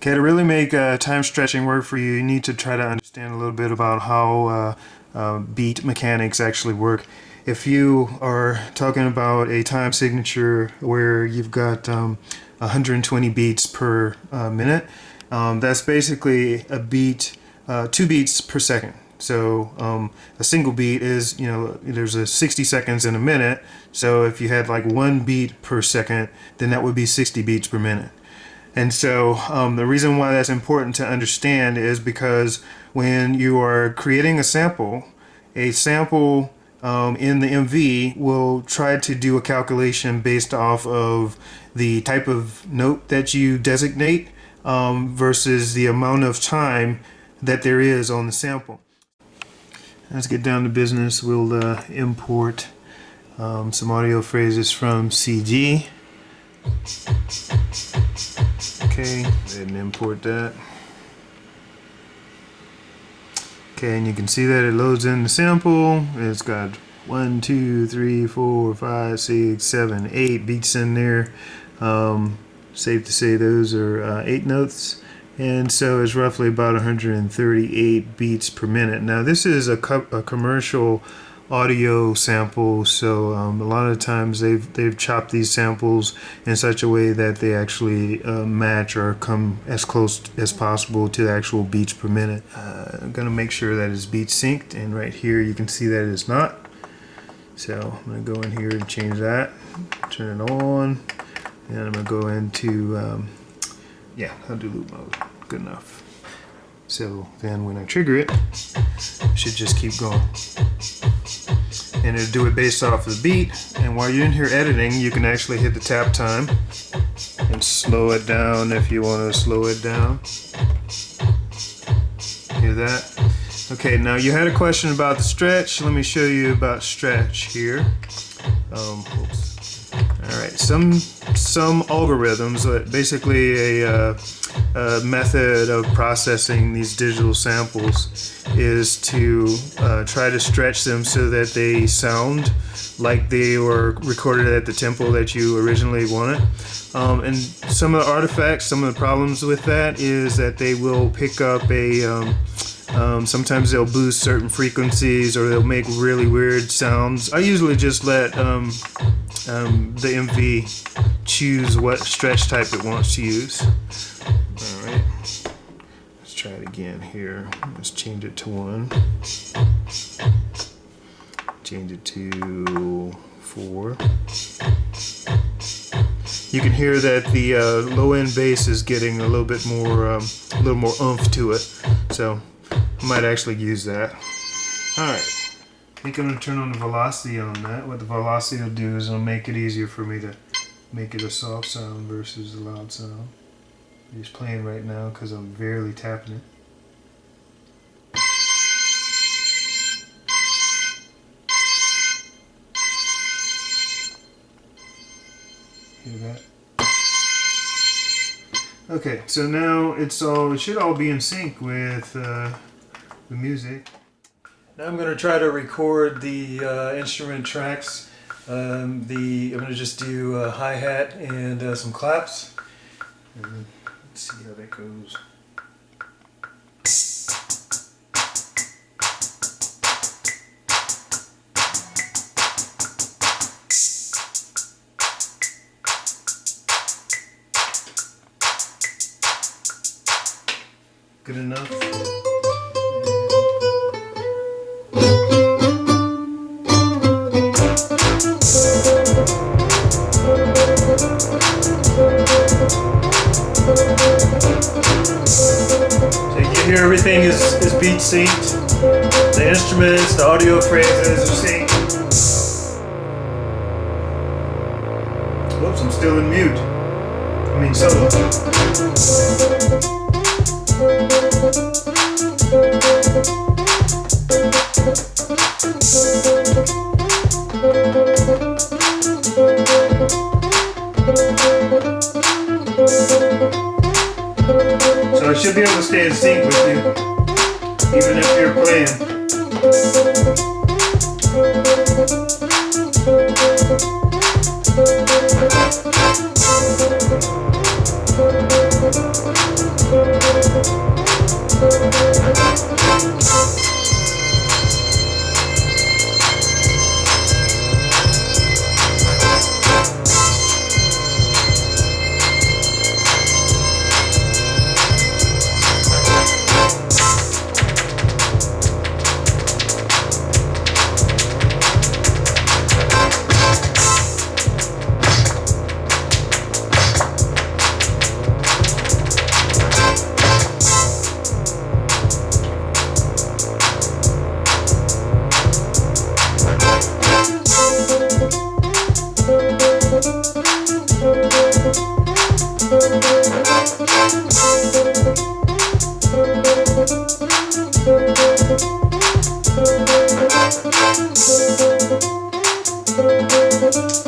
Okay, to really make time stretching work for you, you need to try to understand a little bit about how beat mechanics actually work. If you are talking about a time signature where you've got 120 beats per minute, that's basically a beat, 2 beats per second. So a single beat is, there's a 60 seconds in a minute. So if you had like 1 beat per second, then that would be 60 beats per minute. And so the reason why that's important to understand is because when you are creating a sample in the MV will try to do a calculation based off of the type of note that you designate versus the amount of time that there is on the sample. Let's get down to business. We'll import some audio phrases from CG. Okay, go ahead and import that. Okay, and you can see that it loads in the sample. It's got 1, 2, 3, 4, 5, 6, 7, 8 beats in there. Safe to say those are 8 notes. And so it's roughly about 138 beats per minute. Now this is a commercial audio sample, so a lot of times they've chopped these samples in such a way that they actually match or come as close as possible to the actual beats per minute. I'm gonna make sure that it's beat synced, and right here you can see that it is not. So I'm gonna go in here and change that, turn it on, and I'm gonna go into yeah, I'll do loop mode. Good enough. So then when I trigger it, it should just keep going. And it'll do it based off of the beat. And while you're in here editing, you can actually hit the tap time and slow it down if you want to slow it down. Hear that? Okay, now you had a question about the stretch. Let me show you about stretch here. Alright, some algorithms, basically a method of processing these digital samples is to try to stretch them so that they sound like they were recorded at the tempo that you originally wanted. And some of the artifacts, some of the problems with that is that they will pick up a sometimes they'll boost certain frequencies or they'll make really weird sounds. I usually just let the MV choose what stretch type it wants to use. Alright, let's try it again here. Let's change it to 1. Change it to 4. You can hear that the low end bass is getting a little bit more, oomph to it. So I might actually use that. Alright. I think I'm going to turn on the velocity on that. What the velocity will do is it'll make it easier for me to make it a soft sound versus a loud sound. I'm just playing right now because I'm barely tapping it. Hear that? Okay, so now it should all be in sync with the music. Now I'm going to try to record the instrument tracks. I'm going to just do a hi-hat and some claps. And let's see how that goes. Good enough. Here everything is beat synced. The instruments, the audio phrases are synced. Whoops, I'm still in mute. I mean solo. So I should be able to stay in sync with you, even if you're playing.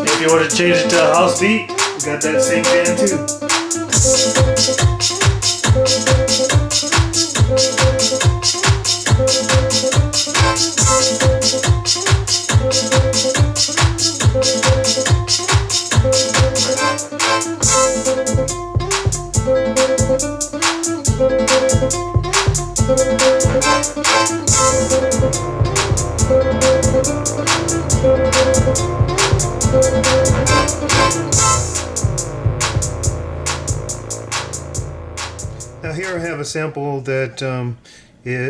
If you want to change it to a house beat, we got that same band too. Now here I have a sample that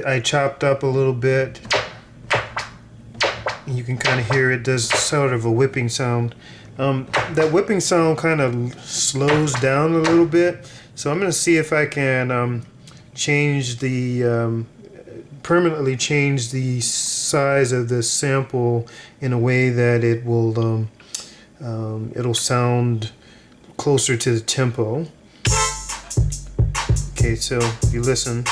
I chopped up a little bit. You can kind of hear it does sort of a whipping sound. That whipping sound kind of slows down a little bit. So I'm going to see if I can change the permanently change the size of this sample in a way that it will it'll sound closer to the tempo. Okay, so if you listen.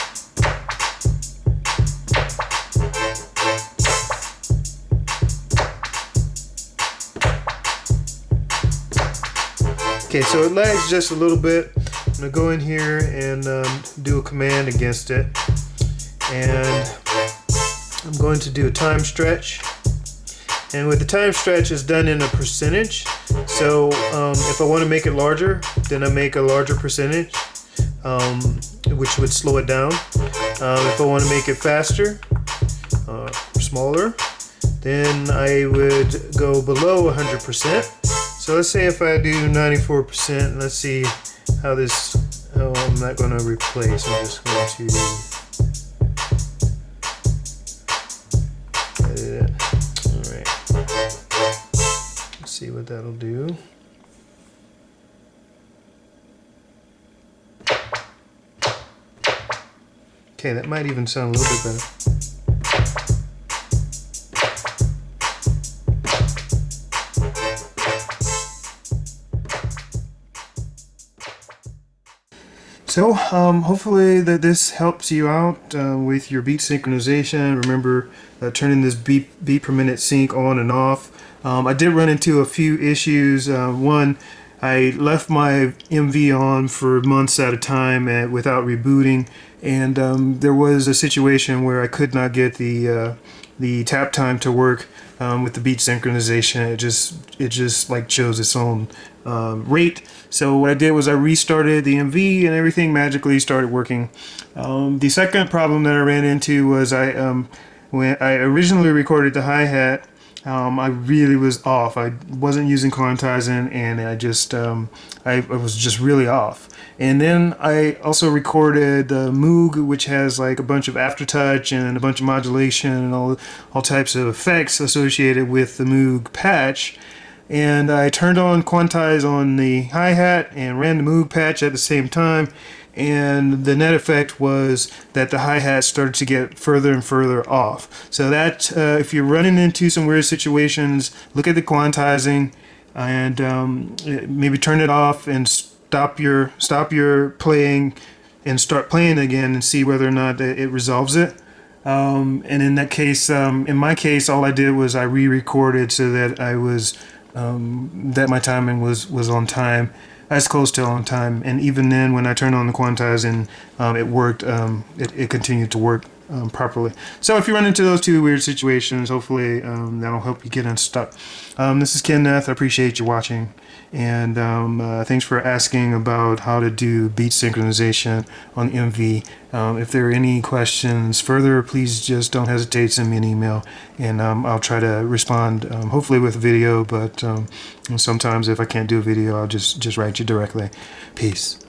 Okay, so it lags just a little bit. I'm gonna go in here and do a command against it. And I'm going to do a time stretch. And with the time stretch, it's done in a percentage. So if I want to make it larger, then I make a larger percentage, which would slow it down. If I want to make it faster, smaller, then I would go below 100%. So let's say if I do 94%, let's see how this, I'm not going to replace, I'm just going to edit it. Alright, let's see what that'll do. Okay, that might even sound a little bit better. So hopefully that this helps you out with your beat synchronization. Remember turning this beat per minute sync on and off. I did run into a few issues. One, I left my MV on for months at a time without rebooting, and there was a situation where I could not get the tap time to work with the beat synchronization. It just like chose its own rate. So what I did was I restarted the MV and everything magically started working. The second problem that I ran into was when I originally recorded the hi-hat, I really was off. I wasn't using quantizing, and I was just really off. And then I also recorded the Moog, which has like a bunch of aftertouch and a bunch of modulation and all types of effects associated with the Moog patch. And I turned on quantize on the hi-hat and ran the Moog patch at the same time. And the net effect was that the hi-hat started to get further and further off. So that if you're running into some weird situations, look at the quantizing and maybe turn it off and stop your playing and start playing again and see whether or not it resolves it. And in that case, in my case, all I did was I re-recorded so that I was that my timing was on time, as close to on time. And even then, when I turned on the quantizing, it worked. It continued to work. properly. So if you run into those two weird situations, hopefully that'll help you get unstuck. This is Kenneth. I appreciate you watching, and thanks for asking about how to do beat synchronization on MV. If there are any questions further, please just don't hesitate to send me an email, and I'll try to respond, hopefully with video, but sometimes if I can't do a video, I'll just write you directly. Peace.